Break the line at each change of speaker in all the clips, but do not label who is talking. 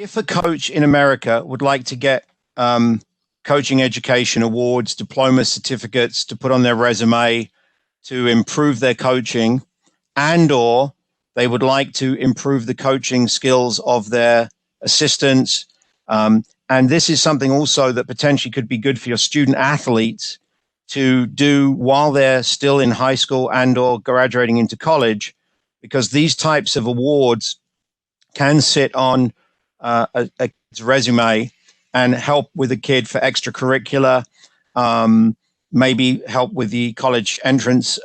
if a coach in America would like to get coaching education awards, diploma certificates to put on their resume to improve their coaching, and or they would like to improve the coaching skills of their assistants, and this is something also that potentially could be good for your student athletes to do while they're still in high school and or graduating into college, because these types of awards can sit on a kid's resume and help with a kid for extracurricular, maybe help with the college entrance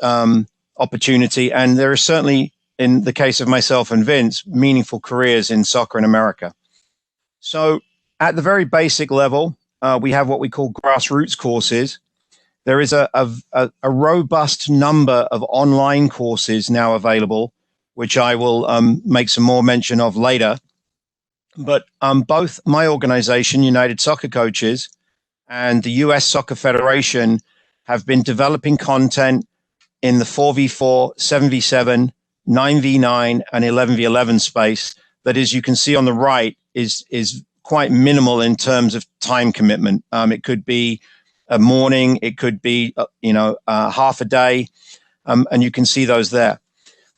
opportunity. And there are certainly, in the case of myself and Vince, meaningful careers in soccer in America. So at the very basic level, we have what we call grassroots courses. There is a robust number of online courses now available, which I will make some more mention of later. But both my organization, United Soccer Coaches, and the U.S. Soccer Federation have been developing content in the 4v4, 7v7, 9v9, and 11v11 space that, as you can see on the right, is quite minimal in terms of time commitment. It could be a morning, it could be half a day, and you can see those there.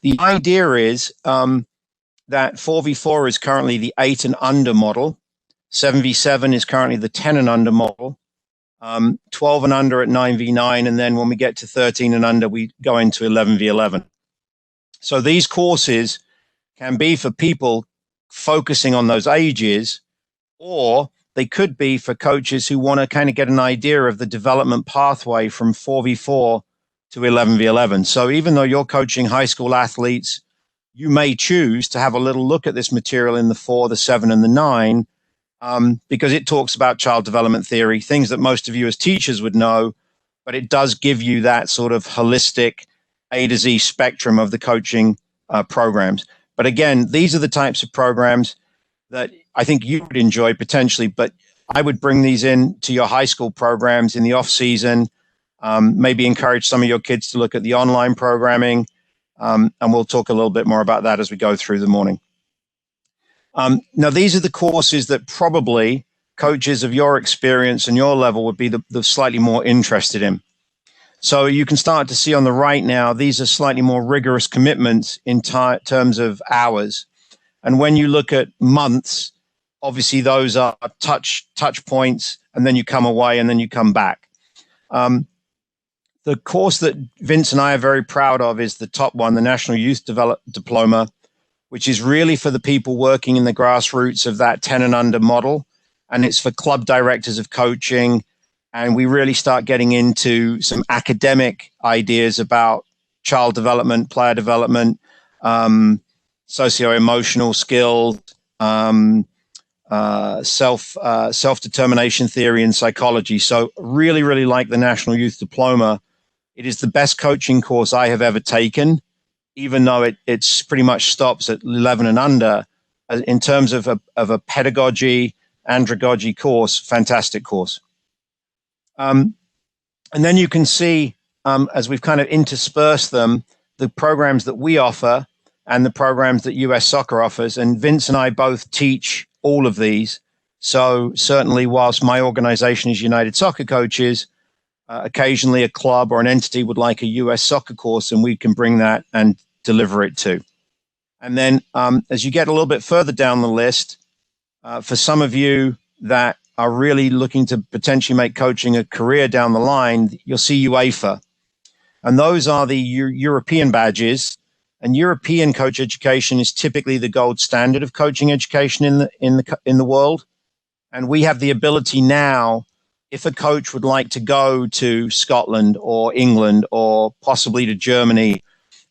The idea is that 4v4 is currently the 8 and under model, 7v7 is currently the 10 and under model, 12 and under at 9v9, and then when we get to 13 and under, we go into 11v11. So these courses can be for people focusing on those ages, or they could be for coaches who want to kind of get an idea of the development pathway from 4v4 to 11v11. So even though you're coaching high school athletes, you may choose to have a little look at this material in the 4, the 7, and the 9, because it talks about child development theory, things that most of you as teachers would know, but it does give you that sort of holistic A to Z spectrum of the coaching programs. But again, these are the types of programs that I think you would enjoy potentially, but I would bring these in to your high school programs in the off season, maybe encourage some of your kids to look at the online programming, and we'll talk a little bit more about that as we go through the morning. Now, these are the courses that probably coaches of your experience and your level would be the slightly more interested in. So you can start to see on the right now, these are slightly more rigorous commitments in terms of hours. And when you look at months, obviously those are touch points, and then you come away and then you come back. The course that Vince and I are very proud of is the top one, the National Youth Diploma, which is really for the people working in the grassroots of that 10 and under model. And it's for club directors of coaching. And we really start getting into some academic ideas about child development, player development, socio-emotional skills, self-determination theory and psychology. So really, really like the National Youth Diploma. It is the best coaching course I have ever taken, even though it's pretty much stops at 11 and under. In terms of a pedagogy, andragogy course, fantastic course. And then you can see, as we've kind of interspersed them, the programs that we offer and the programs that US Soccer offers. And Vince and I both teach all of these. So certainly, whilst my organization is United Soccer Coaches, occasionally a club or an entity would like a US Soccer course, and we can bring that and deliver it too. And then as you get a little bit further down the list, for some of you that are really looking to potentially make coaching a career down the line, you'll see UEFA. And those are the European badges. And European coach education is typically the gold standard of coaching education in the world. And we have the ability now, if a coach would like to go to Scotland or England or possibly to Germany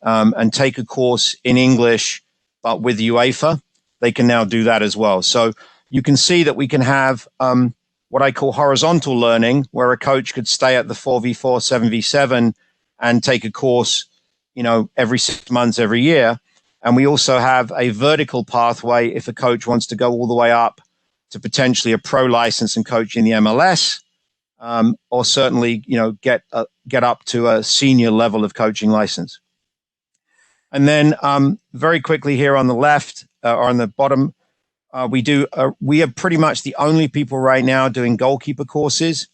and take a course in English, but with UEFA, they can now do that as well. So you can see that we can have what I call horizontal learning, where a coach could stay at the 4v4, 7v7 and take a course, every 6 months, every year. And we also have a vertical pathway if a coach wants to go all the way up to potentially a pro license and coach in the MLS, or certainly, get up to a senior level of coaching license. And then very quickly here on the left or on the bottom, We are pretty much the only people right now doing goalkeeper courses.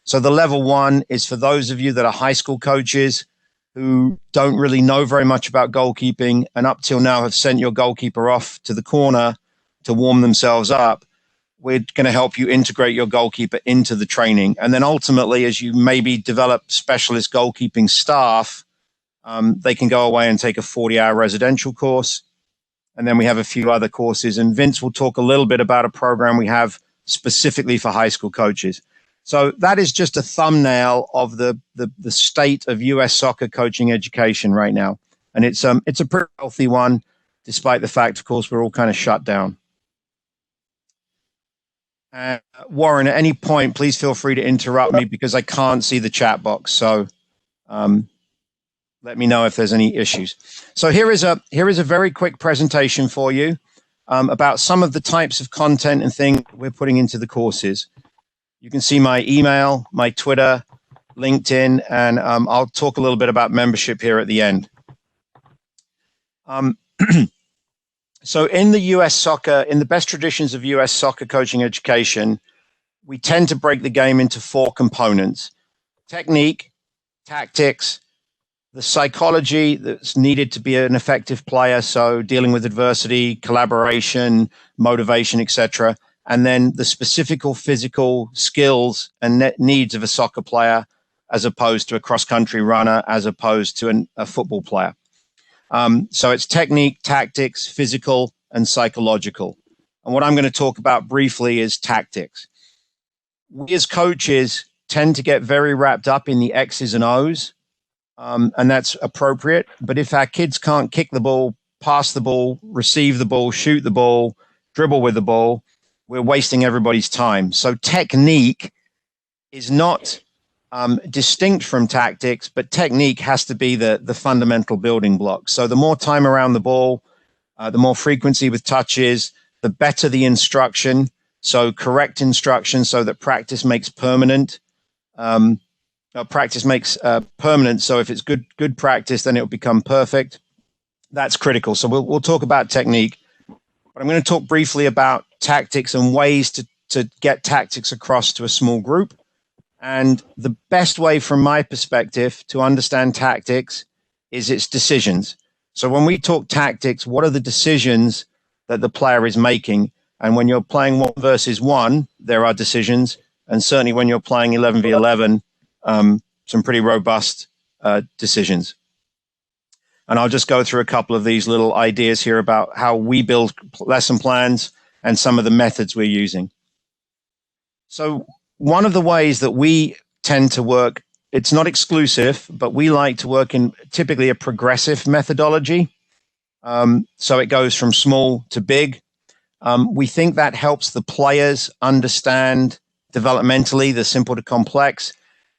So the level 1 is for those of you that are high school coaches who don't really know very much about goalkeeping and up till now have sent your goalkeeper off to the corner to warm themselves up. We're going to help you integrate your goalkeeper into the training. And then ultimately, as you maybe develop specialist goalkeeping staff, they can go away and take a 40-hour residential course. And then we have a few other courses. And Vince will talk a little bit about a program we have specifically for high school coaches. So that is just a thumbnail of the state of U.S. soccer coaching education right now. And it's a pretty healthy one, despite the fact, of course, we're all kind of shut down. Warren, at any point, please feel free to interrupt me because I can't see the chat box. So let me know if there's any issues. So here is a very quick presentation for you about some of the types of content and things we're putting into the courses. You can see my email, my Twitter, LinkedIn, and I'll talk a little bit about membership here at the end. So in the U.S. soccer, in the best traditions of U.S. soccer coaching education, we tend to break the game into 4 components: technique, tactics, the psychology that's needed to be an effective player, so dealing with adversity, collaboration, motivation, etc., and then the specific physical skills and needs of a soccer player as opposed to a cross-country runner, as opposed to a football player. So it's technique, tactics, physical, and psychological. And what I'm going to talk about briefly is tactics. We as coaches tend to get very wrapped up in the X's and O's, and that's appropriate. But if our kids can't kick the ball, pass the ball, receive the ball, shoot the ball, dribble with the ball, we're wasting everybody's time. So technique is not distinct from tactics, but technique has to be the fundamental building block. So the more time around the ball, the more frequency with touches, the better the instruction. So correct instruction so that practice makes permanent. Practice makes permanent. So if it's good practice, then it'll become perfect. That's critical. So we'll talk about technique, but I'm going to talk briefly about tactics and ways to get tactics across to a small group. And the best way from my perspective to understand tactics is its decisions. So when we talk tactics, what are the decisions that the player is making? And when you're playing 1 versus 1, there are decisions. And certainly when you're playing 11v11, some pretty robust decisions. And I'll just go through a couple of these little ideas here about how we build lesson plans and some of the methods we're using. So one of the ways that we tend to work, it's not exclusive, but we like to work in typically a progressive methodology. So it goes from small to big. We think that helps the players understand developmentally the simple to complex.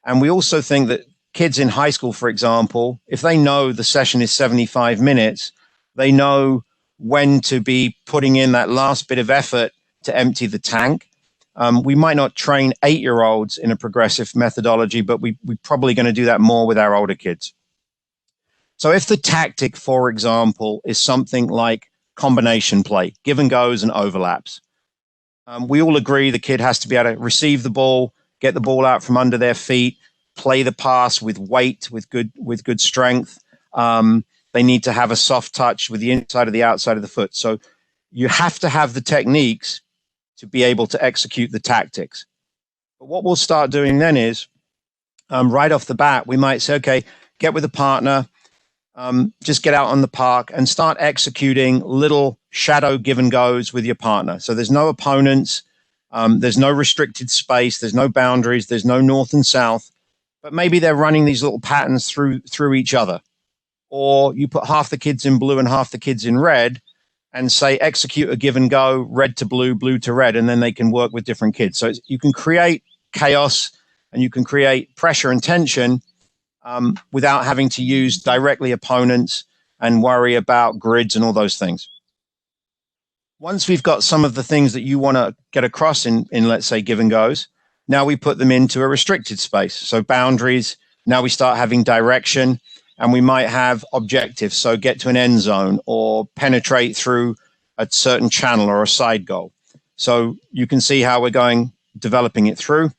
And we also think that kids in high school, for example, if they know the session is 75 minutes, they know when to be putting in that last bit of effort to empty the tank. We might not train 8-year-olds in a progressive methodology, but we're probably going to do that more with our older kids. So if the tactic, for example, is something like combination play, give and goes and overlaps, we all agree the kid has to be able to receive the ball, get the ball out from under their feet, play the pass with weight, with good strength. They need to have a soft touch with the inside of the outside of the foot. So you have to have the techniques to be able to execute the tactics. But what we'll start doing then is, right off the bat, we might say, okay, get with a partner, just get out on the park and start executing little shadow give and goes with your partner. So there's no opponents, there's no restricted space, there's no boundaries, there's no north and south, but maybe they're running these little patterns through each other. Or you put half the kids in blue and half the kids in red and say, execute a give and go, red to blue, blue to red, and then they can work with different kids. So you can create chaos and you can create pressure and tension without having to use directly opponents and worry about grids and all those things. Once we've got some of the things that you want to get across in let's say, give and goes, now we put them into a restricted space. So boundaries, now we start having direction, and we might have objectives. So get to an end zone or penetrate through a certain channel or a side goal. So you can see how we're developing it through.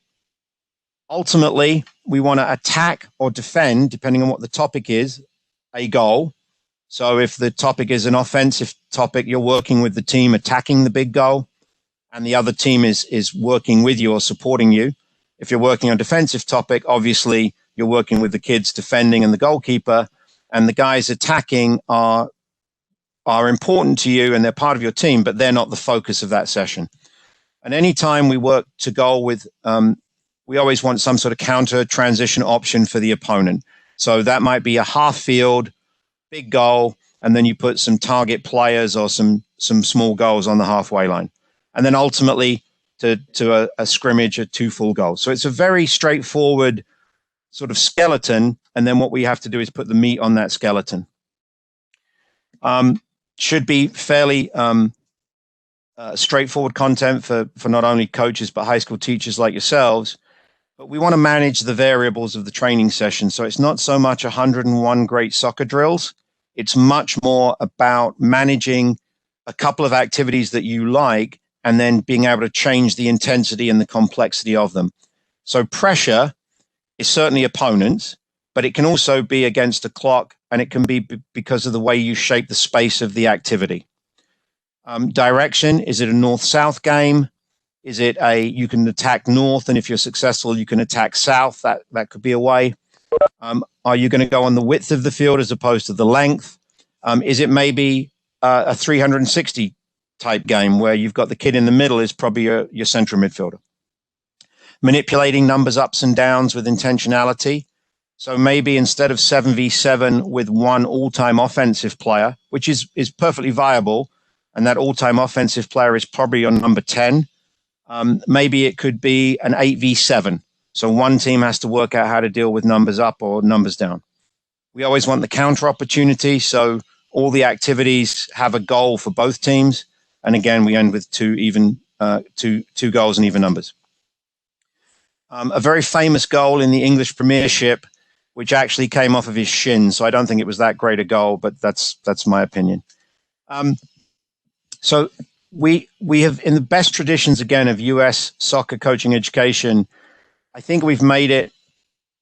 Ultimately, we want to attack or defend, depending on what the topic is, a goal. So if the topic is an offensive topic, you're working with the team attacking the big goal, and the other team is working with you or supporting you. If you're working on a defensive topic, obviously you're working with the kids defending and the goalkeeper, and the guys attacking are important to you and they're part of your team, but they're not the focus of that session. And anytime we work to goal with, we always want some sort of counter transition option for the opponent. So that might be a half field, big goal, and then you put some target players or some small goals on the halfway line. And then ultimately to a scrimmage, a 2 full goals. So it's a very straightforward sort of skeleton. And then what we have to do is put the meat on that skeleton. Should be fairly straightforward content for not only coaches, but high school teachers like yourselves. But we want to manage the variables of the training session. So it's not so much 101 great soccer drills. It's much more about managing a couple of activities that you like and then being able to change the intensity and the complexity of them. So pressure is certainly opponents, but it can also be against the clock, and it can be because of the way you shape the space of the activity. Direction, is it a north-south game? Is it you can attack north, and if you're successful, you can attack south? That could be a way. Are you going to go on the width of the field as opposed to the length? Is it maybe a 360 type game where you've got the kid in the middle is probably your central midfielder? Manipulating numbers ups and downs with intentionality. So maybe instead of 7v7 with one all-time offensive player, which is perfectly viable, and that all-time offensive player is probably on number 10, maybe it could be an 8v7. So one team has to work out how to deal with numbers up or numbers down. We always want the counter opportunity. So all the activities have a goal for both teams. And again, we end with two goals and even numbers. A very famous goal in the English Premiership, which actually came off of his shin. So I don't think it was that great a goal, but that's my opinion. So we have, in the best traditions, again, of US soccer coaching education, I think we've made it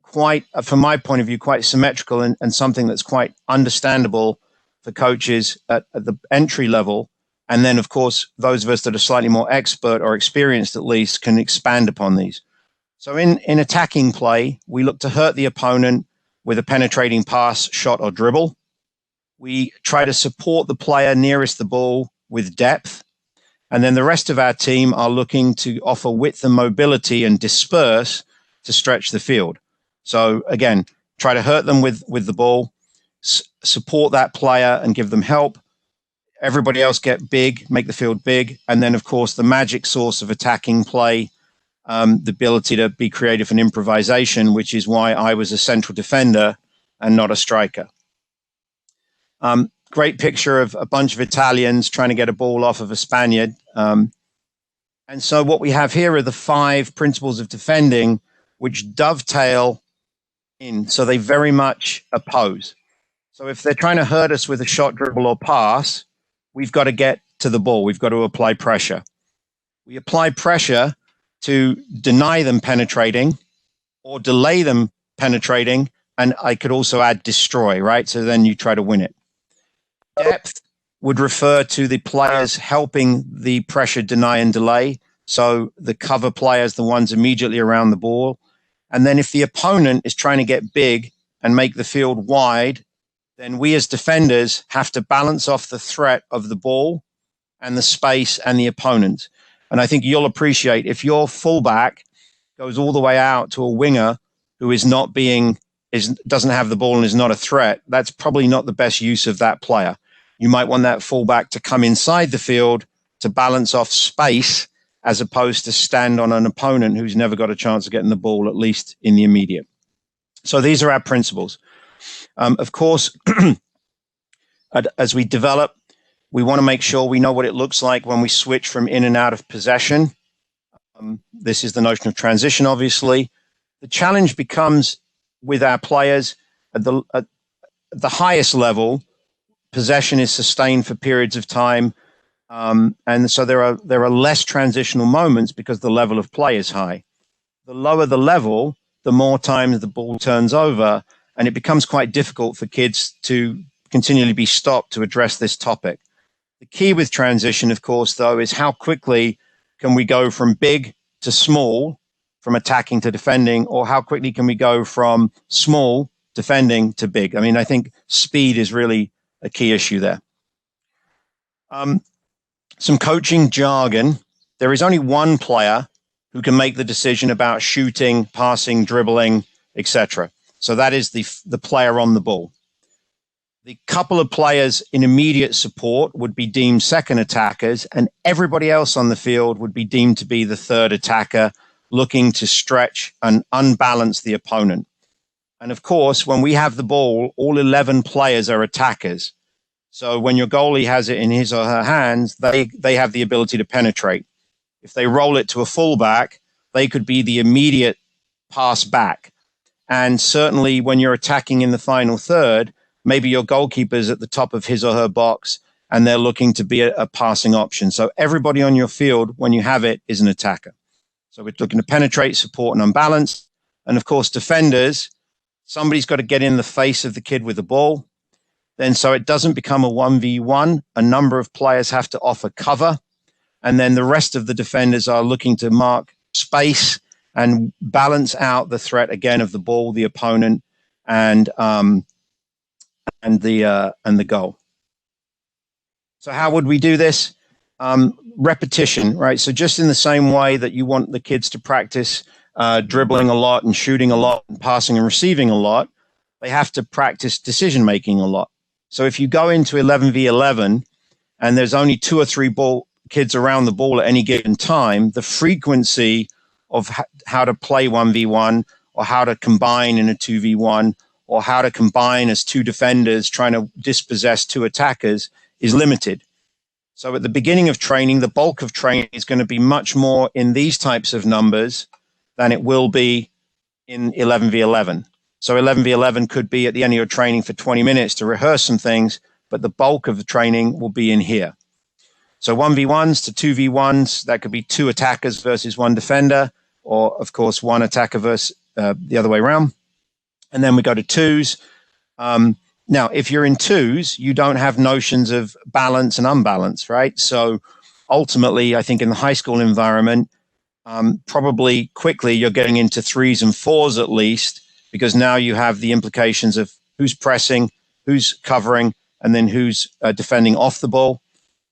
quite, from my point of view, quite symmetrical and something that's quite understandable for coaches at the entry level. And then, of course, those of us that are slightly more expert or experienced, at least, can expand upon these. So in attacking play, we look to hurt the opponent with a penetrating pass, shot, or dribble. We try to support the player nearest the ball with depth. And then the rest of our team are looking to offer width and mobility and disperse to stretch the field. So again, try to hurt them with the ball, support that player and give them help. Everybody else get big, make the field big. And then, of course, the magic source of attacking play, the ability to be creative and improvisation, which is why I was a central defender and not a striker. Great picture of a bunch of Italians trying to get a ball off of a Spaniard. And so what we have here are the 5 principles of defending, which dovetail in. So they very much oppose. So if they're trying to hurt us with a shot, dribble, or pass, we've got to get to the ball. We've got to apply pressure. We apply pressure to deny them penetrating or delay them penetrating. And I could also add destroy, right? So then you try to win it. Depth would refer to the players helping the pressure deny and delay. So the cover players, the ones immediately around the ball. And then if the opponent is trying to get big and make the field wide, then we as defenders have to balance off the threat of the ball and the space and the opponent. And I think you'll appreciate if your fullback goes all the way out to a winger who doesn't have the ball and is not a threat, that's probably not the best use of that player. You might want that fullback to come inside the field to balance off space as opposed to stand on an opponent who's never got a chance of getting the ball, at least in the immediate. So these are our principles. Of course, as we develop, we want to make sure we know what it looks like when we switch from in and out of possession. This is the notion of transition, obviously. The challenge becomes with our players at the highest level, possession is sustained for periods of time. And so there are less transitional moments because the level of play is high. The lower the level, the more times the ball turns over, and it becomes quite difficult for kids to continually be stopped to address this topic. The key with transition, of course, though, is how quickly can we go from big to small, from attacking to defending, or how quickly can we go from small defending to big? I mean, I think speed is really a key issue there. Some coaching jargon. There is only one player who can make the decision about shooting, passing, dribbling, etc. So that is the player on the ball. The couple of players in immediate support would be deemed second attackers, and everybody else on the field would be deemed to be the third attacker, looking to stretch and unbalance the opponent. And of course, when we have the ball, all 11 players are attackers. So when your goalie has it in his or her hands, they have the ability to penetrate. If they roll it to a fullback, they could be the immediate pass back. And certainly when you're attacking in the final third, maybe your goalkeeper's at the top of his or her box and they're looking to be a passing option. So everybody on your field, when you have it, is an attacker. So we're looking to penetrate, support, and unbalance. And of course, defenders, somebody's got to get in the face of the kid with the ball. Then so it doesn't become a 1v1, a number of players have to offer cover. And then the rest of the defenders are looking to mark space and balance out the threat again of the ball, the opponent, and the goal. So how would we do this? Repetition, right? So just in the same way that you want the kids to practice dribbling a lot and shooting a lot and passing and receiving a lot, they have to practice decision making a lot. So if you go into 11v11 and there's only 2 or 3 kids around the ball at any given time, the frequency of how to play 1v1 or how to combine in a 2v1 or how to combine as 2 defenders trying to dispossess 2 attackers is limited. So at the beginning of training, the bulk of training is going to be much more in these types of numbers than it will be in 11v11. So 11v11 could be at the end of your training for 20 minutes to rehearse some things, but the bulk of the training will be in here. So 1v1s to 2v1s, that could be 2 attackers versus 1 defender, or of course 1 attacker versus the other way around. And then we go to 2s. Now, if you're in 2s, you don't have notions of balance and unbalance, right? So ultimately, I think in the high school environment, probably quickly you're getting into 3s and 4s at least, because now you have the implications of who's pressing, who's covering, and then who's defending off the ball.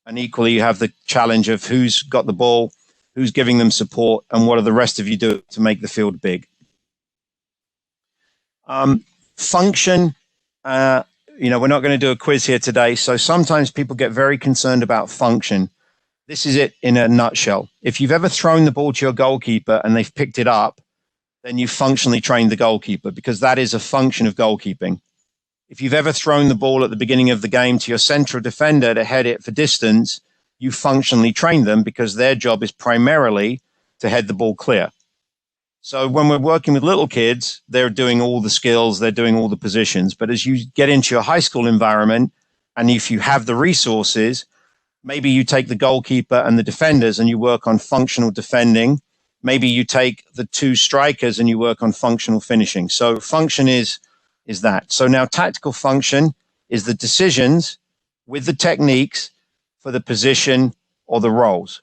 And equally, you have the challenge of who's got the ball, who's giving them support, and what are the rest of you do to make the field big. Function, we're not going to do a quiz here today. So sometimes people get very concerned about function. This is it in a nutshell. If you've ever thrown the ball to your goalkeeper and they've picked it up, then you functionally trained the goalkeeper, because that is a function of goalkeeping. If you've ever thrown the ball at the beginning of the game to your central defender to head it for distance, you functionally trained them, because their job is primarily to head the ball clear. So when we're working with little kids, they're doing all the skills, they're doing all the positions. But as you get into your high school environment, and if you have the resources, maybe you take the goalkeeper and the defenders and you work on functional defending. Maybe you take the 2 strikers and you work on functional finishing. So function is that. So now tactical function is the decisions with the techniques for the position or the roles.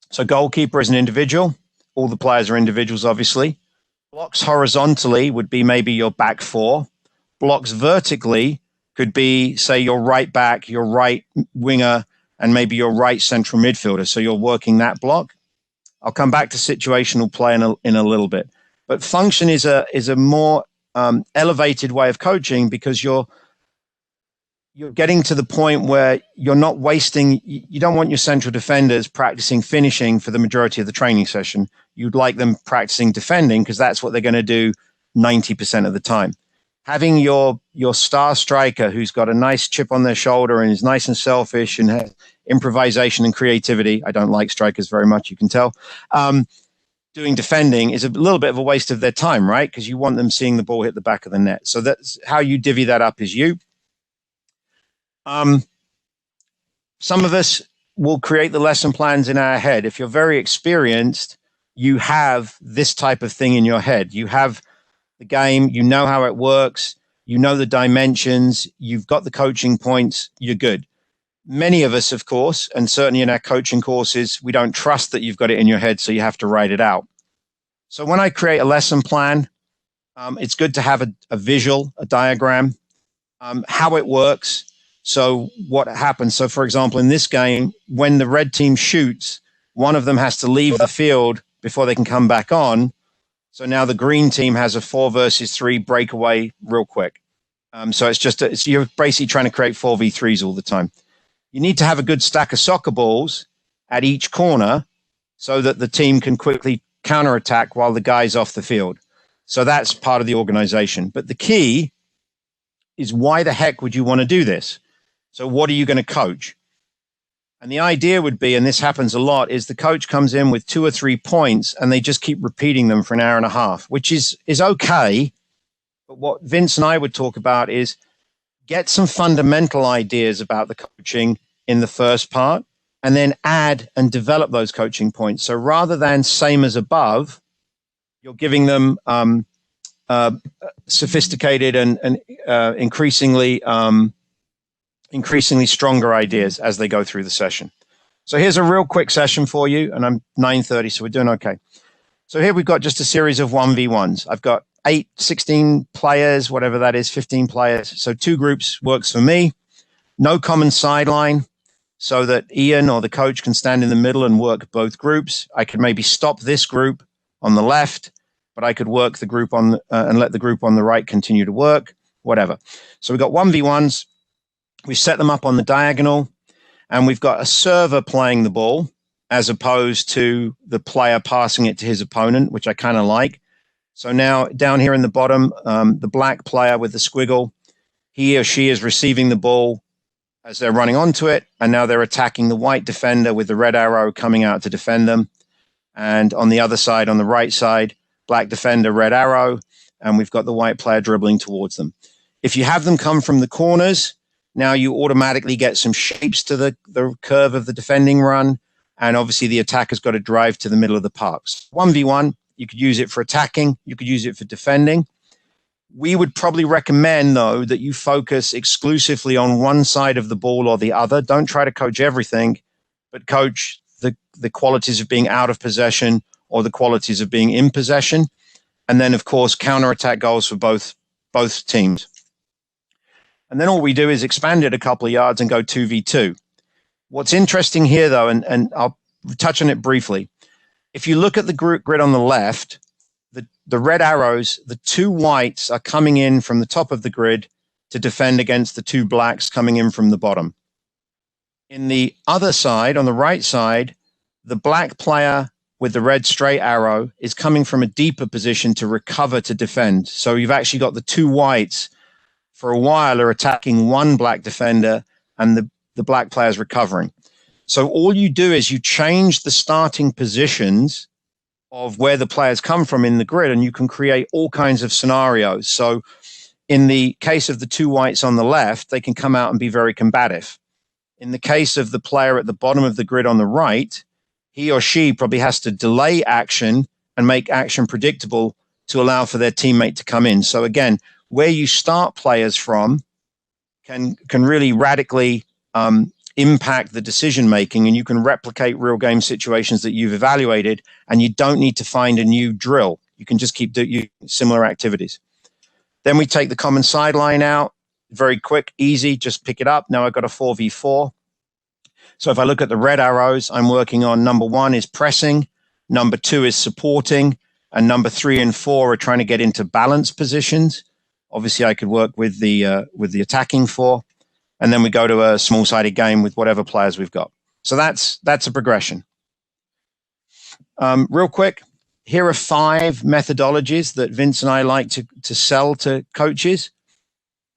So goalkeeper is an individual. All the players are individuals, obviously. Blocks horizontally would be maybe your back 4. Blocks vertically could be, say, your right back, your right winger, and maybe your right central midfielder. So you're working that block. I'll come back to situational play in a little bit. But function is a more elevated way of coaching, because you're getting to the point where you're not wasting. You don't want your central defenders practicing finishing for the majority of the training session. You'd like them practicing defending, because that's what they're going to do 90% of the time. Having your star striker who's got a nice chip on their shoulder and is nice and selfish and has improvisation and creativity. I don't like strikers very much, you can tell. Doing defending is a little bit of a waste of their time, right? Because you want them seeing the ball hit the back of the net. So that's how you divvy that up, is you. Some of us will create the lesson plans in our head. If you're very experienced, you have this type of thing in your head. You have the game, you know how it works, you know the dimensions, you've got the coaching points, you're good. Many of us, of course, and certainly in our coaching courses, we don't trust that you've got it in your head, so you have to write it out. So when I create a lesson plan, it's good to have a visual, a diagram, how it works. So what happens? So for example, in this game, when the red team shoots, one of them has to leave the field before they can come back on. So now the green team has a 4 versus 3 breakaway real quick. So you're basically trying to create 4v3s all the time. You need to have a good stack of soccer balls at each corner so that the team can quickly counterattack while the guy's off the field. So that's part of the organization. But the key is, why the heck would you want to do this? So what are you going to coach? And the idea would be, and this happens a lot, is the coach comes in with 2 or 3 points and they just keep repeating them for an hour and a half, which is okay. But what Vince and I would talk about is get some fundamental ideas about the coaching in the first part, and then add and develop those coaching points. So rather than same as above, you're giving them sophisticated and increasingly stronger ideas as they go through the session. So here's a real quick session for you, and I'm 9:30, so we're doing okay. So here we've got just a series of 1v1s. I've got 16 players, whatever that is, 15 players. So 2 groups works for me. No common sideline, so that Ian or the coach can stand in the middle and work both groups. I could maybe stop this group on the left, but I could work the group on and let the group on the right continue to work, whatever. So we've got 1v1s. We set them up on the diagonal, and we've got a server playing the ball as opposed to the player passing it to his opponent, which I kind of like. So now down here in the bottom, the black player with the squiggle, he or she is receiving the ball as they're running onto it, and now they're attacking the white defender with the red arrow coming out to defend them. And on the other side, on the right side, black defender, red arrow, and we've got the white player dribbling towards them. If you have them come from the corners, now you automatically get some shapes to the curve of the defending run, and obviously the attacker's got to drive to the middle of the parks. 1v1, you could use it for attacking, you could use it for defending. We would probably recommend, though, that you focus exclusively on one side of the ball or the other. Don't try to coach everything, but coach the qualities of being out of possession or the qualities of being in possession. And then, of course, counterattack goals for both teams. And then all we do is expand it a couple of yards and go 2v2. What's interesting here, though, and I'll touch on it briefly. If you look at the grid on the left, the red arrows, the 2 whites are coming in from the top of the grid to defend against the 2 blacks coming in from the bottom. In the other side, on the right side, the black player with the red straight arrow is coming from a deeper position to recover to defend. So you've actually got the 2 whites for a while are attacking one black defender, and the black player's recovering. So all you do is you change the starting positions of where the players come from in the grid, and you can create all kinds of scenarios. So in the case of the 2 whites on the left, they can come out and be very combative. In the case of the player at the bottom of the grid on the right, he or she probably has to delay action and make action predictable to allow for their teammate to come in. So again, where you start players from can really radically impact the decision making, and you can replicate real game situations that you've evaluated, and you don't need to find a new drill. You can just keep doing similar activities. Then we take the common sideline out. Very quick, easy, just pick it up. Now I've got a 4v4. So if I look at the red arrows, I'm working on number 1 is pressing, number 2 is supporting, and number 3 and 4 are trying to get into balance positions. Obviously, I could work with the attacking 4. And then we go to a small-sided game with whatever players we've got. So that's a progression. Real quick, here are 5 methodologies that Vince and I like to sell to coaches.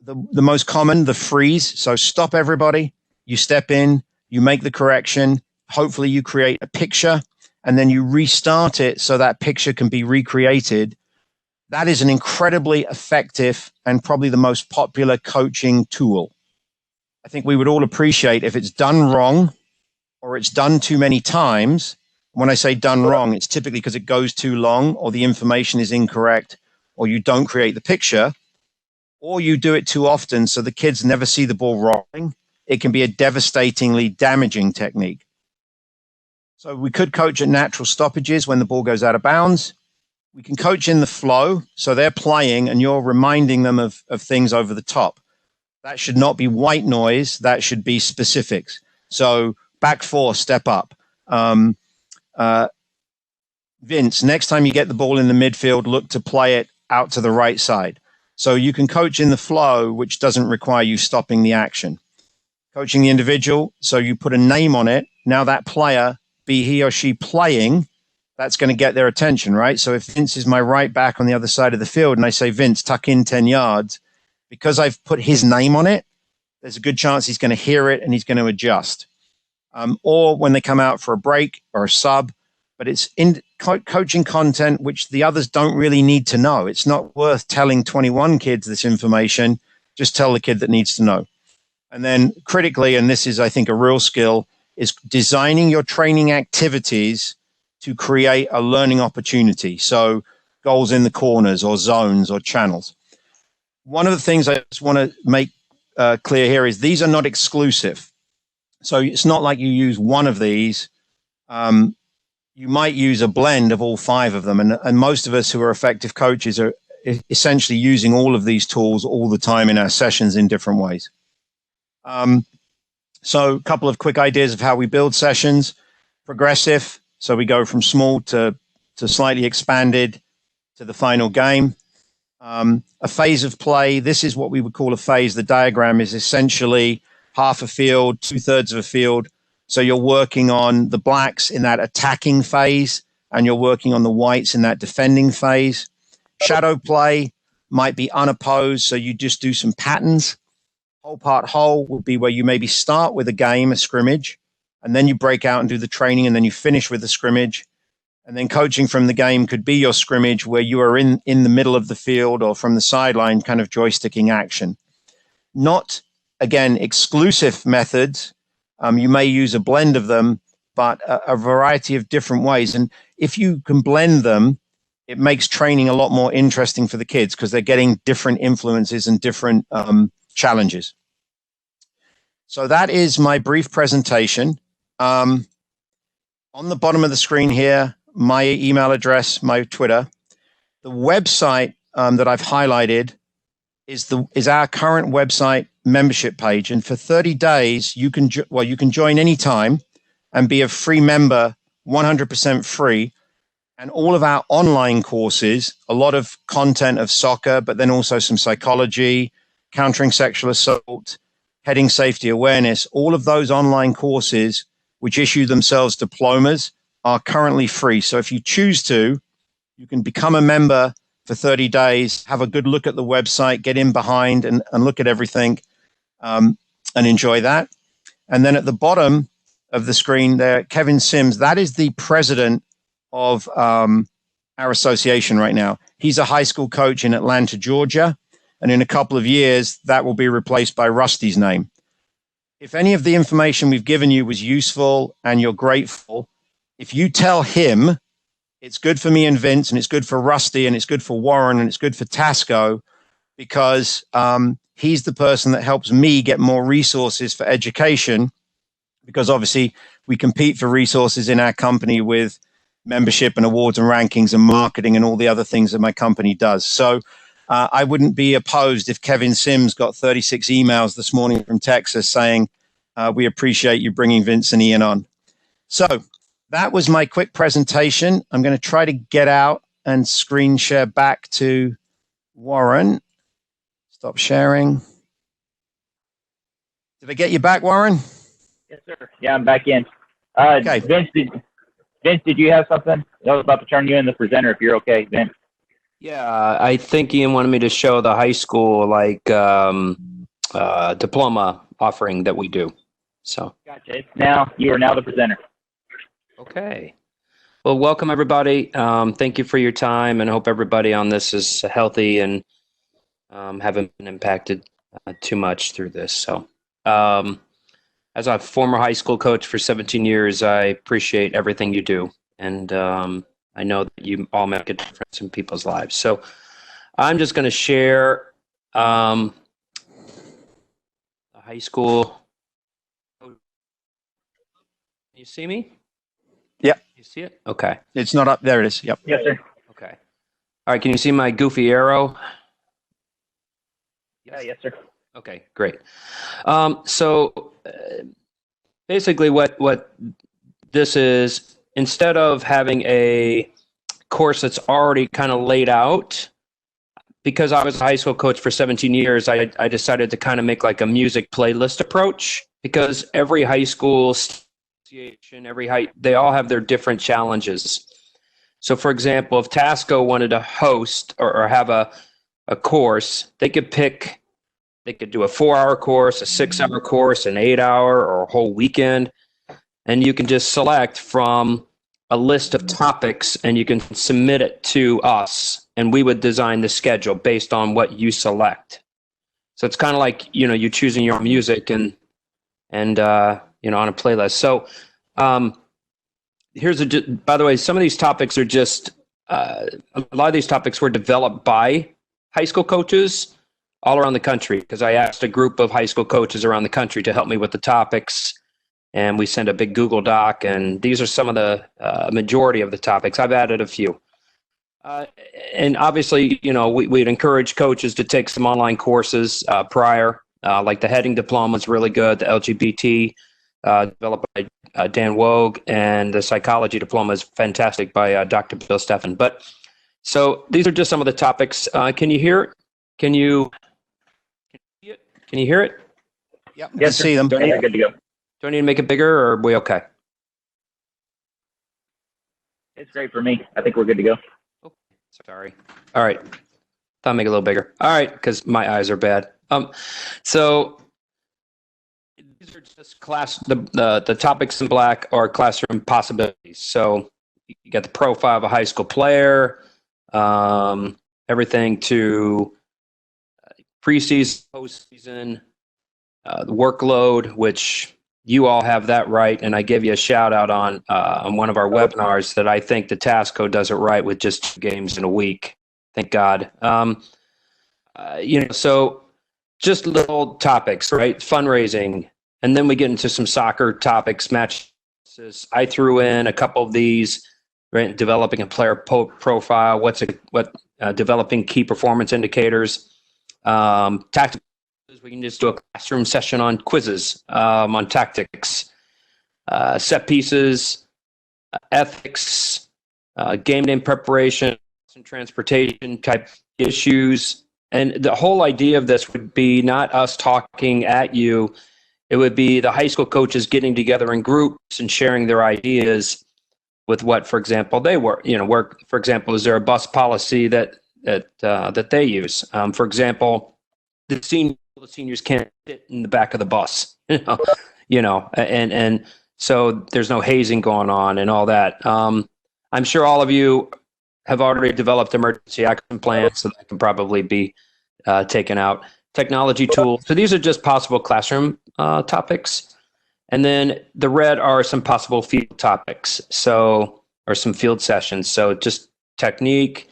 The most common, the freeze. So stop everybody. You step in, you make the correction. Hopefully you create a picture, and then you restart it so that picture can be recreated. That is an incredibly effective and probably the most popular coaching tool. I think we would all appreciate if it's done wrong, or it's done too many times. When I say done wrong, it's typically because it goes too long, or the information is incorrect, or you don't create the picture, or you do it too often so the kids never see the ball rolling. It can be a devastatingly damaging technique. So we could coach at natural stoppages when the ball goes out of bounds. We can coach in the flow, so they're playing and you're reminding them of things over the top. That should not be white noise. That should be specifics. So back four, step up. Vince, next time you get the ball in the midfield, look to play it out to the right side. So you can coach in the flow, which doesn't require you stopping the action. Coaching the individual, so you put a name on it. Now that player, be he or she playing, that's going to get their attention, right? So if Vince is my right back on the other side of the field and I say, Vince, tuck in 10 yards, because I've put his name on it, there's a good chance he's going to hear it and he's going to adjust. Or when they come out for a break or a sub, but it's in coaching content which the others don't really need to know. It's not worth telling 21 kids this information. Just tell the kid that needs to know. And then critically, and this is, I think, a real skill, is designing your training activities to create a learning opportunity. So goals in the corners or zones or channels. One of the things I just want to make clear here is these are not exclusive. So it's not like you use one of these. You might use a blend of all five of them. And most of us who are effective coaches are essentially using all of these tools all the time in our sessions in different ways. So a couple of quick ideas of how we build sessions. Progressive. So we go from small to slightly expanded to the final game. A phase of play. This is what we would call a phase. The diagram is essentially half a field, 2/3 of a field. So you're working on the blacks in that attacking phase, and you're working on the whites in that defending phase. Shadow play might be unopposed, so you just do some patterns. Whole part whole would be where you maybe start with a game, a scrimmage, and then you break out and do the training, and then you finish with the scrimmage. And then coaching from the game could be your scrimmage where you are in the middle of the field or from the sideline, kind of joysticking action. Not, again, exclusive methods. You may use a blend of them, but a variety of different ways. And if you can blend them, it makes training a lot more interesting for the kids because they're getting different influences and different challenges. So that is my brief presentation. On the bottom of the screen here, my email address, my Twitter. The website that I've highlighted is our current website membership page, and for 30 days you can join anytime and be a free member, 100% free. And all of our online courses, a lot of content of soccer, but then also some psychology, countering sexual assault, heading safety awareness, all of those online courses which issue themselves diplomas are currently free. So if you choose to, you can become a member for 30 days, have a good look at the website, get in behind and look at everything and enjoy that. And then at the bottom of the screen there, Kevin Sims, that is the president of our association right now. He's a high school coach in Atlanta, Georgia. And in a couple of years, that will be replaced by Rusty's name. If any of the information we've given you was useful and you're grateful, if you tell him, it's good for me and Vince, and it's good for Rusty, and it's good for Warren, and it's good for TASCO, because he's the person that helps me get more resources for education, because obviously we compete for resources in our company with membership and awards and rankings and marketing and all the other things that my company does. So I wouldn't be opposed if Kevin Sims got 36 emails this morning from Texas saying, we appreciate you bringing Vince and Ian on. So that was my quick presentation. I'm going to try to get out and screen share back to Warren. Stop sharing. Did I get you back, Warren?
Yes, sir. Yeah, I'm back in.
Okay.
Vince, did you have something? I was about to turn you in the presenter if you're okay, Vince.
Yeah, I think Ian wanted me to show the high school diploma offering that we do. So.
Gotcha. You are now the presenter.
Okay. Well, welcome everybody. Thank you for your time, and I hope everybody on this is healthy and haven't been impacted too much through this. So as a former high school coach for 17 years, I appreciate everything you do. And I know that you all make a difference in people's lives. So I'm just going to share a high school. Can you see me?
Yep.
You see it? Okay.
It's not up. There it is. Yep.
Yes, sir.
Okay. All right. Can you see my goofy arrow?
Yes, sir.
Okay, great. So basically what this is, instead of having a course that's already kind of laid out, because I was a high school coach for 17 years, I decided to kind of make like a music playlist approach, because every high school association, they all have their different challenges. So for example, if TASCO wanted to host or have a course, they could do a 4-hour course, a 6-hour course, an 8-hour, or a whole weekend. And you can just select from a list of topics and you can submit it to us. And we would design the schedule based on what you select. So it's kind of like, you choosing your own music and on a playlist. So by the way, some of these topics are just, a lot of these topics were developed by high school coaches all around the country, because I asked a group of high school coaches around the country to help me with the topics, and we sent a big Google Doc, and these are some of the majority of the topics. I've added a few. And obviously, we'd encourage coaches to take some online courses prior, like the heading diploma is really good, the LGBT developed by Dan Wogue, and the psychology diploma is fantastic by Dr. Bill Steffen. But so these are just some of the topics. Can you hear it? Can you hear it?
Yep.
Yes,
see them.
Good to go.
Do I need to make it bigger, or are we okay?
It's great for me. I think we're good to go.
Oh, sorry. All right. Thought I'd make it a little bigger. All right, because my eyes are bad. So these are just the topics in black are classroom possibilities. So you got the profile of a high school player, everything to preseason, postseason, the workload, which you all have that right. And I give you a shout out on one of our webinars that I think the TASCO does it right with just 2 games in a week. Thank God. So just little topics, right? Fundraising. And then we get into some soccer topics, matches. I threw in a couple of these, right? Developing a player profile, developing key performance indicators, tactical. We can just do a classroom session on quizzes, on tactics, set pieces, ethics, game day preparation, and transportation type issues. And the whole idea of this would be not us talking at you. It would be the high school coaches getting together in groups and sharing their ideas with what, for example, they work. For example, is there a bus policy that they use? For example, the seniors can't sit in the back of the bus, and so there's no hazing going on and all that. I'm sure all of you have already developed emergency action plans, so that can probably be taken out. Technology tools. So these are just possible classroom topics. And then the red are some possible field topics. Or some field sessions. So just technique,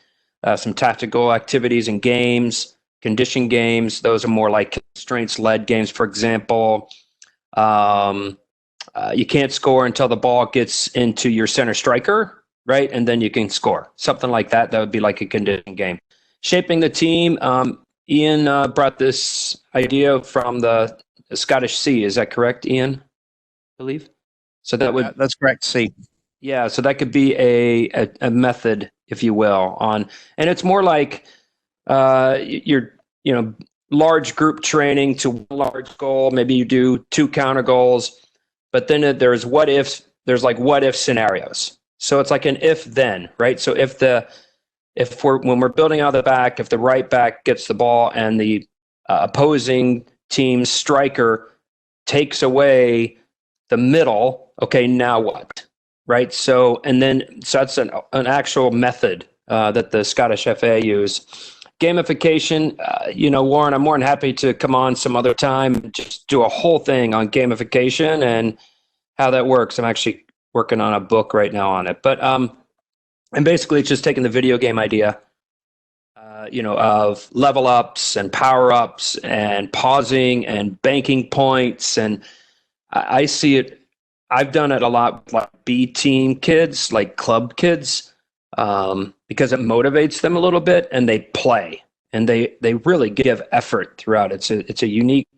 some tactical activities and games, condition games. Those are more like constraints-led games. For example, you can't score until the ball gets into your center striker, right? And then you can score. Something like that. That would be like a condition game. Shaping the team. Ian brought this idea from the Scottish Sea. Is that correct, Ian? I believe. So
that's correct. C.
Yeah. So that could be a method, if you will, and it's more like your large group training to one large goal. Maybe you do 2 counter goals, but then there's what if scenarios. So it's like an if then, right? So when we're building out the back, if the right back gets the ball and the opposing team's striker takes away the middle, okay, now what, right? So that's an actual method that the Scottish FA use. Gamification, Warren, I'm more than happy to come on some other time and just do a whole thing on gamification and how that works. I'm actually working on a book right now on it. But and basically it's just taking the video game idea, of level ups and power ups and pausing and banking points. And I see it. I've done it a lot with like B team kids, like club kids, because it motivates them a little bit and they play and they really give effort throughout. It's a unique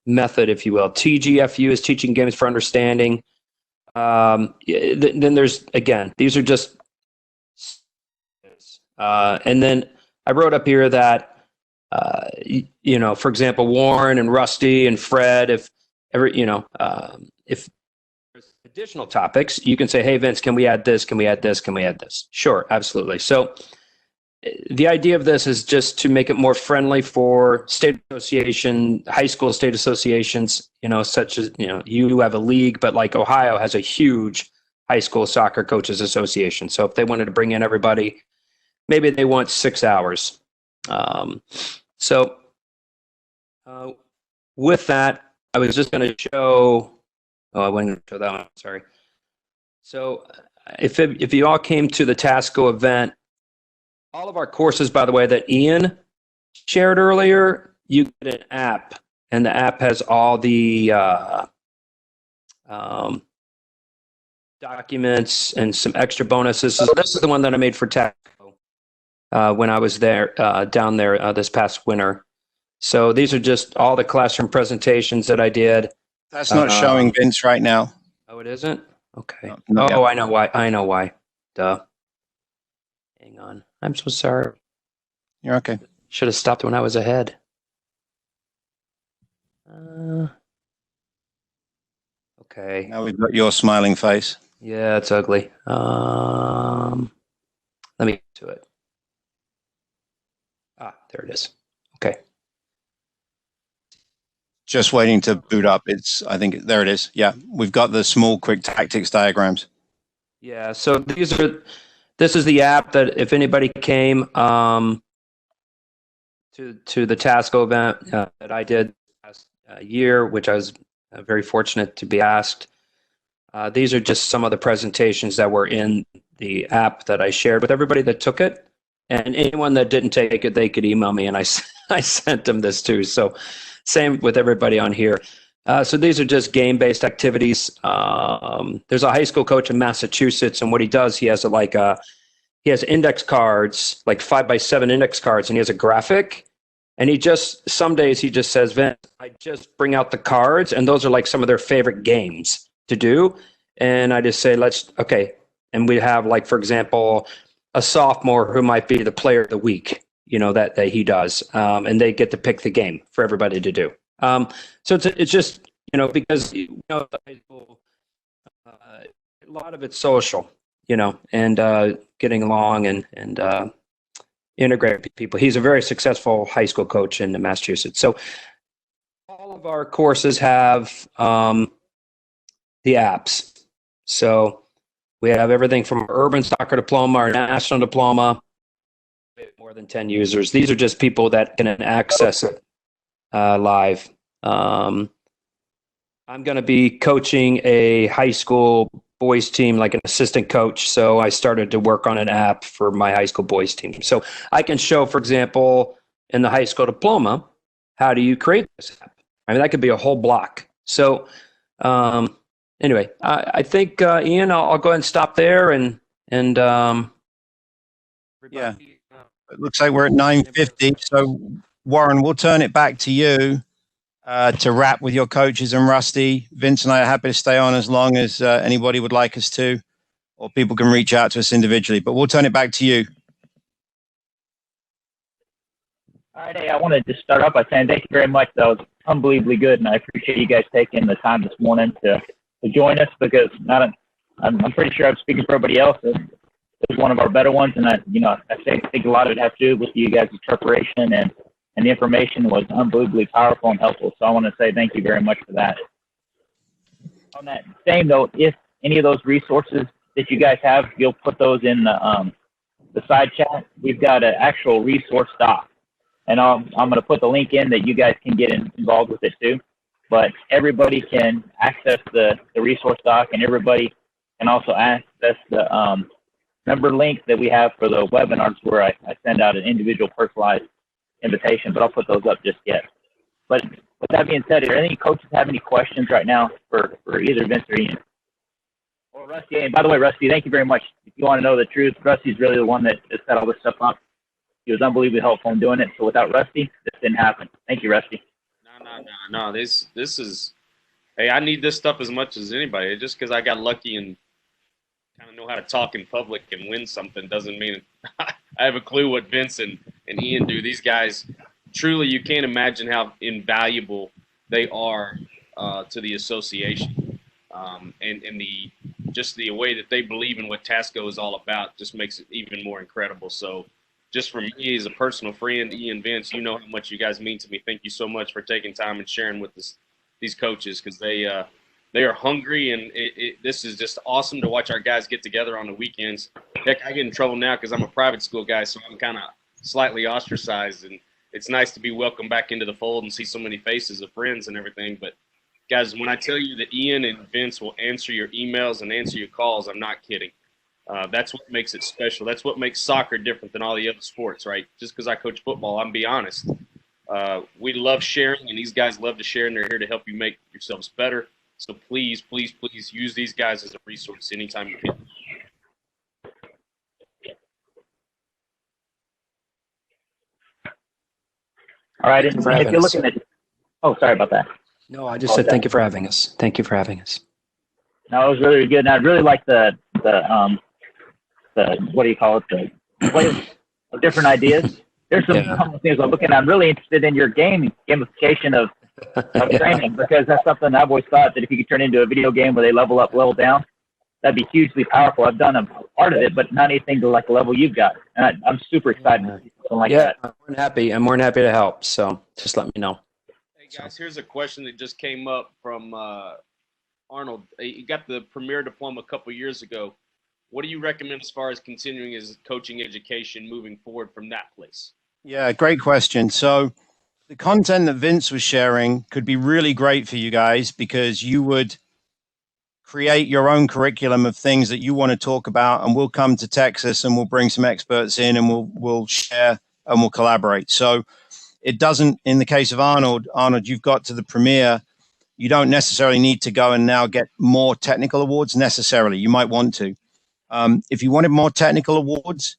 method, if you will. TGFU is teaching games for understanding. Then there's, again, these are just, and then I wrote up here that, for example, Warren and Rusty and Fred, if there's additional topics, you can say, hey, Vince, can we add this? Can we add this? Can we add this? Sure, absolutely. So the idea of this is just to make it more friendly for state association, high school state associations, such as, you have a league, but like Ohio has a huge high school soccer coaches association. So if they wanted to bring in everybody, maybe they want 6 hours. With that, I was just going to show, I wasn't going to show that one, sorry. So if you all came to the TASCO event, all of our courses, by the way, that Ian shared earlier, you get an app, and the app has all the documents and some extra bonuses. So this is the one that I made for TASCO when I was there down there this past winter. So these are just all the classroom presentations that I did.
That's not showing Vince right now.
Oh, it isn't? Okay.
No,
oh, I know why. Duh. Hang on. I'm so sorry.
You're okay.
Should have stopped when I was ahead. Okay.
Now we've got your smiling face.
Yeah, it's ugly. Let me get to it. There it is. Okay.
Just waiting to boot up. I think there it is. Yeah, we've got the small quick tactics diagrams.
Yeah, so this is the app that if anybody came to the TASCO event that I did last year, which I was very fortunate to be asked. These are just some of the presentations that were in the app that I shared with everybody that took it. And anyone that didn't take it, they could email me, and I sent them this too. So same with everybody on here. So these are just game-based activities. There's a high school coach in Massachusetts, and what he does, he has he has index cards, like 5x7 index cards, and he has a graphic. And some days he just says, Vince, I just bring out the cards, and those are like some of their favorite games to do. And I just say, okay. And we have, like, for example, a sophomore who might be the player of the week, that he does. And they get to pick the game for everybody to do. So it's just, because, a lot of it's social, and getting along and integrate people. He's a very successful high school coach in Massachusetts. So all of our courses have the apps. So we have everything from urban soccer diploma, our national diploma, more than 10 users. These are just people that can access it live. I'm going to be coaching a high school boys team, like an assistant coach. So I started to work on an app for my high school boys team. So I can show, for example, in the high school diploma, how do you create this app? I mean, that could be a whole block. So anyway, I think, Ian, I'll go ahead and stop there. And
yeah, it looks like we're at 9:50. So Warren, we'll turn it back to you to wrap with your coaches and Rusty. Vince and I are happy to stay on as long as anybody would like us to, or people can reach out to us individually, but we'll turn it back to you.
All right, hey, I wanted to start off by saying thank you very much. That was unbelievably good, and I appreciate you guys taking the time this morning to join us, because I'm pretty sure I'm speaking for everybody else. It was one of our better ones, and I think a lot of it has to do with you guys' preparation, and the information was unbelievably powerful and helpful. So I want to say thank you very much for that. On that same note, if any of those resources that you guys have, you'll put those in the the side chat, we've got an actual resource doc. And I'm going to put the link in that you guys can get involved with it too. But everybody can access the resource doc, and everybody can also access the member link that we have for the webinars where I send out an individual personalized invitation, but I'll put those up just yet. But with that being said, are any coaches have any questions right now for either Vince or Ian? Or Rusty? And by the way, Rusty, thank you very much. If you want to know the truth, Rusty's really the one that set all this stuff up. He was unbelievably helpful in doing it. So without Rusty, this didn't happen. Thank you, Rusty.
No. This is, hey, I need this stuff as much as anybody. Just because I got lucky and kind of know how to talk in public and win something doesn't mean I have a clue what Vince and Ian do. These guys, truly, you can't imagine how invaluable they are to the association. And the way that they believe in what TASCO is all about just makes it even more incredible. So just for me as a personal friend, Ian, Vince, you know how much you guys mean to me. Thank you so much for taking time and sharing with these coaches, because they are hungry, and this is just awesome to watch our guys get together on the weekends. Heck, I get in trouble now because I'm a private school guy, so I'm kind of slightly ostracized, and it's nice to be welcomed back into the fold and see so many faces of friends and everything. But guys, when I tell you that Ian and Vince will answer your emails and answer your calls, I'm not kidding. That's what makes it special. That's what makes soccer different than all the other sports, right? Just because I coach football, I'm be honest. We love sharing, and these guys love to share, and they're here to help you make yourselves better. So please, please, please use these guys as a resource anytime you can.
All right. And if you're looking at – oh, sorry about that.
No, I just said thank you for having us. Thank you for having us.
No, it was really good. And I really like the what do you call it? The play of different ideas. There's some couple of things I'm looking at. I'm really interested in your gamification of training, because that's something I've always thought that if you could turn into a video game where they level up, level down, that'd be hugely powerful. I've done a part of it, but not anything to like the level you've got. And I'm super excited to see something like that.
I'm more than happy to help. So just let me know.
Hey guys, here's a question that just came up from Arnold. You got the Premier Diploma a couple years ago. What do you recommend as far as continuing as coaching education moving forward from that place?
Yeah, great question. So the content that Vince was sharing could be really great for you guys, because you would create your own curriculum of things that you want to talk about, and we'll come to Texas and we'll bring some experts in, and we'll share and we'll collaborate. So it doesn't, in the case of Arnold, you've got to the Premier. You don't necessarily need to go and now get more technical awards necessarily. You might want to. If you wanted more technical awards,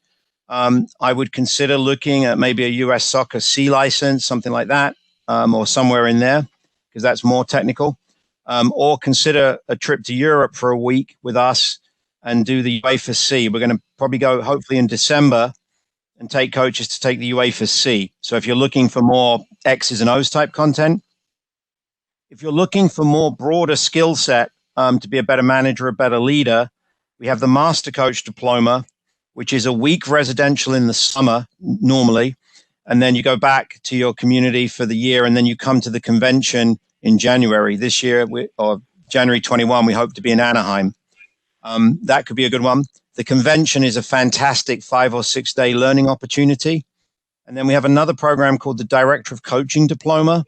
I would consider looking at maybe a US Soccer C license, something like that, or somewhere in there, because that's more technical. Or consider a trip to Europe for a week with us and do the UEFA C. We're going to probably go, hopefully, in December and take coaches to take the UEFA C. So if you're looking for more X's and O's type content, if you're looking for more broader skill set to be a better manager, a better leader, we have the Master Coach Diploma, which is a week residential in the summer normally, and then you go back to your community for the year, and then you come to the convention in January. This year, or January 21, we hope to be in Anaheim. That could be a good one. The convention is a fantastic 5 or 6 day learning opportunity. And then we have another program called the Director of Coaching Diploma,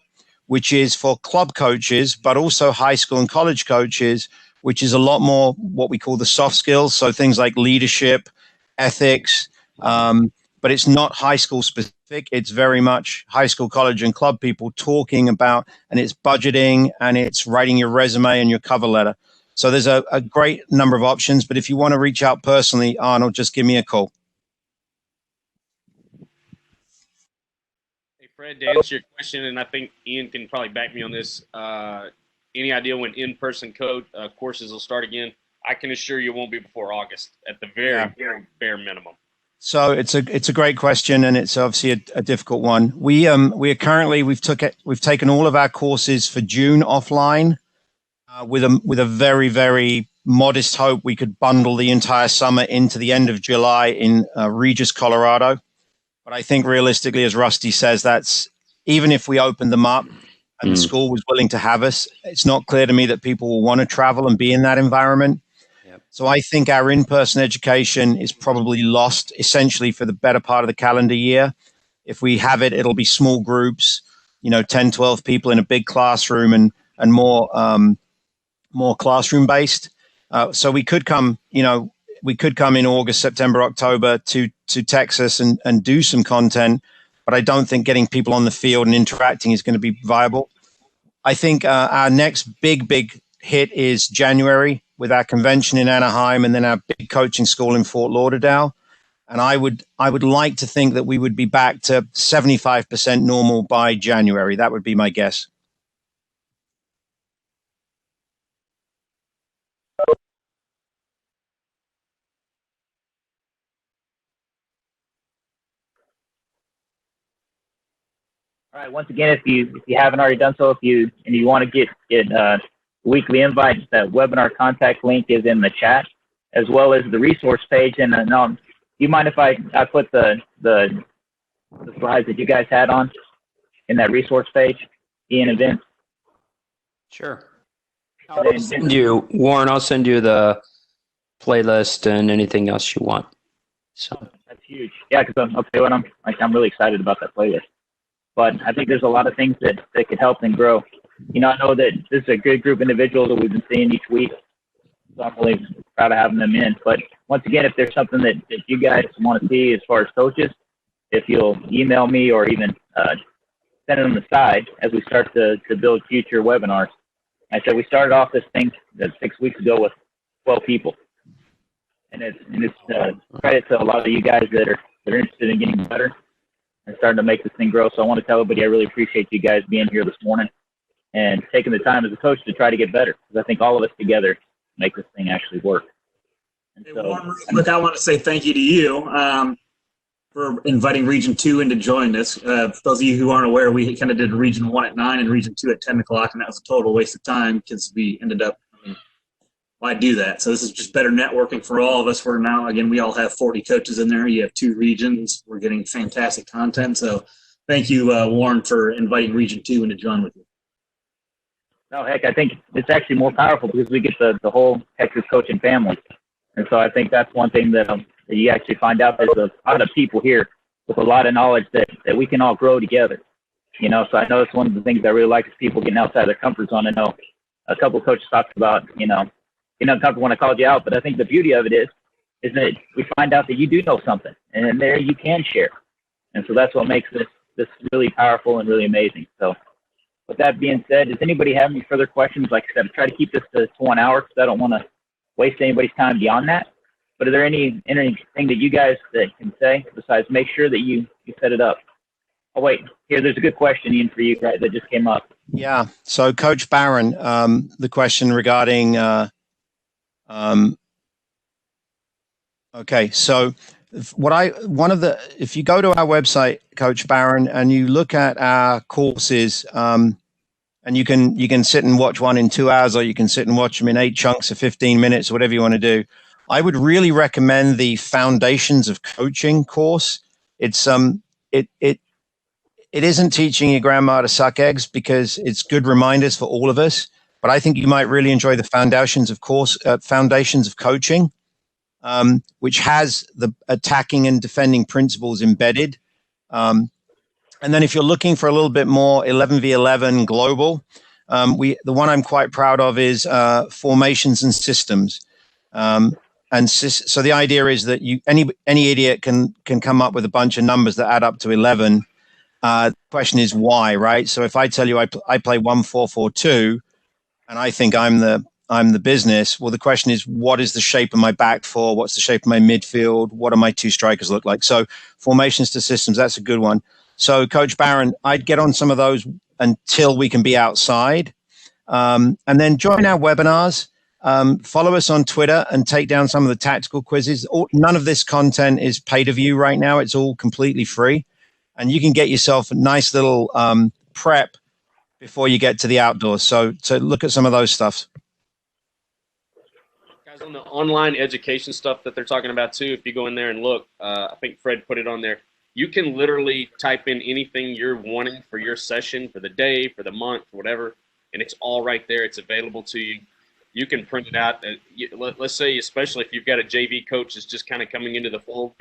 which is for club coaches, but also high school and college coaches, which is a lot more what we call the soft skills. So things like leadership, ethics, but it's not high school specific. It's very much high school, college, and club people talking about, and it's budgeting, and it's writing your resume and your cover letter. So there's a great number of options, but if you want to reach out personally, Arnold, just give me a call.
Hey, Fred, to answer your question, and I think Ian can probably back me on this, any idea when in-person code courses will start again? I can assure you it won't be before August at the very bare minimum.
So it's a great question, and it's obviously a difficult one. We are currently we've taken all of our courses for June offline, with a very, very modest hope we could bundle the entire summer into the end of July in Regis, Colorado. But I think realistically, as Rusty says, that's even if we opened them up and the school was willing to have us, it's not clear to me that people will want to travel and be in that environment. So I think our in-person education is probably lost essentially for the better part of the calendar year. If we have it, it'll be small groups, 10, 12 people in a big classroom and more classroom based. So we could come in August, September, October to Texas and do some content, but I don't think getting people on the field and interacting is going to be viable. I think our next big hit is January with our convention in Anaheim and then our big coaching school in Fort Lauderdale. And I would like to think that we would be back to 75% normal by January. That would be my guess.
All right. Once again, if you haven't already done so, if you want to get weekly invites, that webinar contact link is in the chat, as well as the resource page. And do you mind if I put the slides that you guys had on in that resource page, Ian and Vince?
Sure. I'll send you, Warren. I'll send you the playlist and anything else you want. So
that's huge. Yeah, because I'll tell you what, I'm really excited about that playlist. But I think there's a lot of things that could help and grow. I know that this is a good group of individuals that we've been seeing each week. So I'm really proud of having them in. But once again, if there's something that you guys want to see as far as coaches, if you'll email me or even send it on the side as we start to build future webinars. I said we started off this thing 6 weeks ago with 12 people. And it's credit to a lot of you guys that are interested in getting better and starting to make this thing grow. So I want to tell everybody I really appreciate you guys being here this morning and taking the time as a coach to try to get better, because I think all of us together make this thing actually work. And so,
look, I want to say thank you to you for inviting Region 2 in to join us. For those of you who aren't aware, we kind of did Region 1 at 9 and Region 2 at 10 o'clock, and that was a total waste of time because we ended up, why do that? So this is just better networking for all of us. We're now, again, we all have 40 coaches in there. You have 2 regions. We're getting fantastic content. So thank you, Warren, for inviting Region 2 in to join with you.
No, heck, I think it's actually more powerful because we get the whole Texas coaching family. And so I think that's one thing that you actually find out. There's a lot of people here with a lot of knowledge that we can all grow together. So I know it's one of the things I really like is people getting outside their comfort zone. I know a couple of coaches talked about, comfortable when I called you out, but I think the beauty of it is that we find out that you do know something, and there you can share. And so that's what makes this really powerful and really amazing. So with that being said, does anybody have any further questions? Like I said, try to keep this to 1 hour because I don't want to waste anybody's time beyond that. But are there anything that you guys that can say besides make sure that you set it up? Oh, wait, here, there's a good question, Ian, for you guys that just came up.
Yeah. So Coach Barron, the question regarding, okay. So if you go to our website, Coach Barron, and you look at our courses, and you can sit and watch one in 2 hours, or you can sit and watch them in 8 chunks of 15 minutes, whatever you want to do. I would really recommend the Foundations of Coaching course. It's it isn't teaching your grandma to suck eggs because it's good reminders for all of us. But I think you might really enjoy the Foundations of Coaching, which has the attacking and defending principles embedded. And then if you're looking for a little bit more 11v11 global, the one I'm quite proud of is Formations and Systems. So the idea is that any idiot can come up with a bunch of numbers that add up to 11. The question is why, right? So if I tell you I play 1-4-4-2, and I think I'm the business, well, the question is, what is the shape of my back four? What's the shape of my midfield? What do my 2 strikers look like? So Formations to Systems, that's a good one. So Coach Barron, I'd get on some of those until we can be outside. And then join our webinars. Follow us on Twitter and take down some of the tactical quizzes. None of this content is pay to view right now. It's all completely free. And you can get yourself a nice little prep before you get to the outdoors. So look at some of those stuff.
Guys, on the online education stuff that they're talking about too, if you go in there and look, I think Fred put it on there. You can literally type in anything you're wanting for your session, for the day, for the month, whatever, and it's all right there. It's available to you. You can print it out. Let's say, especially if you've got a JV coach that's just kind of coming into the fold.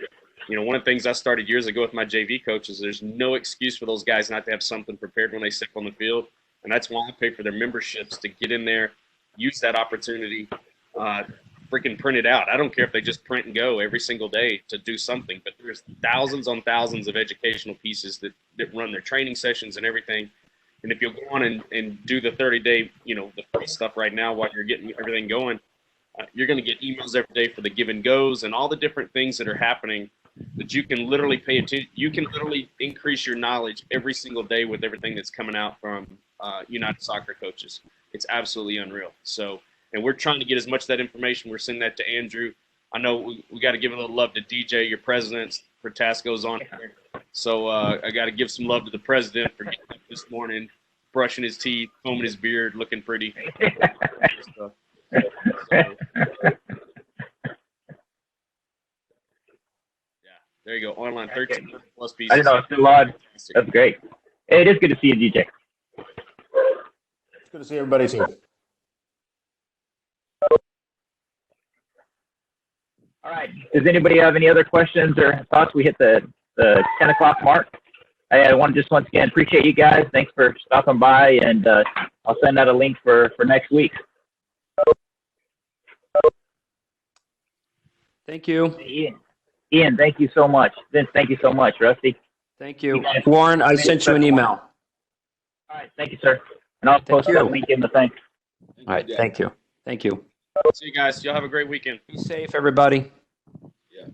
One of the things I started years ago with my JV coaches, there's no excuse for those guys not to have something prepared when they step on the field. And that's why I pay for their memberships, to get in there, use that opportunity, freaking print it out. I don't care if they just print and go every single day to do something, but there's thousands on thousands of educational pieces that run their training sessions and everything. And if you'll go on and do the 30-day, the free stuff right now while you're getting everything going, you're going to get emails every day for the give and goes and all the different things that are happening that you can literally pay attention. You can literally increase your knowledge every single day with everything that's coming out from United Soccer Coaches. It's absolutely unreal. So, and we're trying to get as much of that information. We're sending that to Andrew. I know we got to give a little love to DJ, your president, for TASCO's on here. So I got to give some love to the president for getting up this morning, brushing his teeth, combing his beard, looking pretty. So, yeah, there you go. Online 13 plus pieces.
I didn't know it's still on. That's great. Hey, it is good to see you, DJ.
It's good to see everybody too.
All right. Does anybody have any other questions or thoughts? We hit the 10 o'clock mark. I want to just once again appreciate you guys. Thanks for stopping by, and I'll send out a link for next week.
Thank you.
Ian, thank you so much. Vince, thank you so much. Rusty.
Thank you. Warren, I sent you an email.
All right. Thank you, sir. And I'll post that link in the thing.
All right. Thank you. Thank you.
See you guys. Y'all have a great weekend.
Be safe, everybody.
Yeah.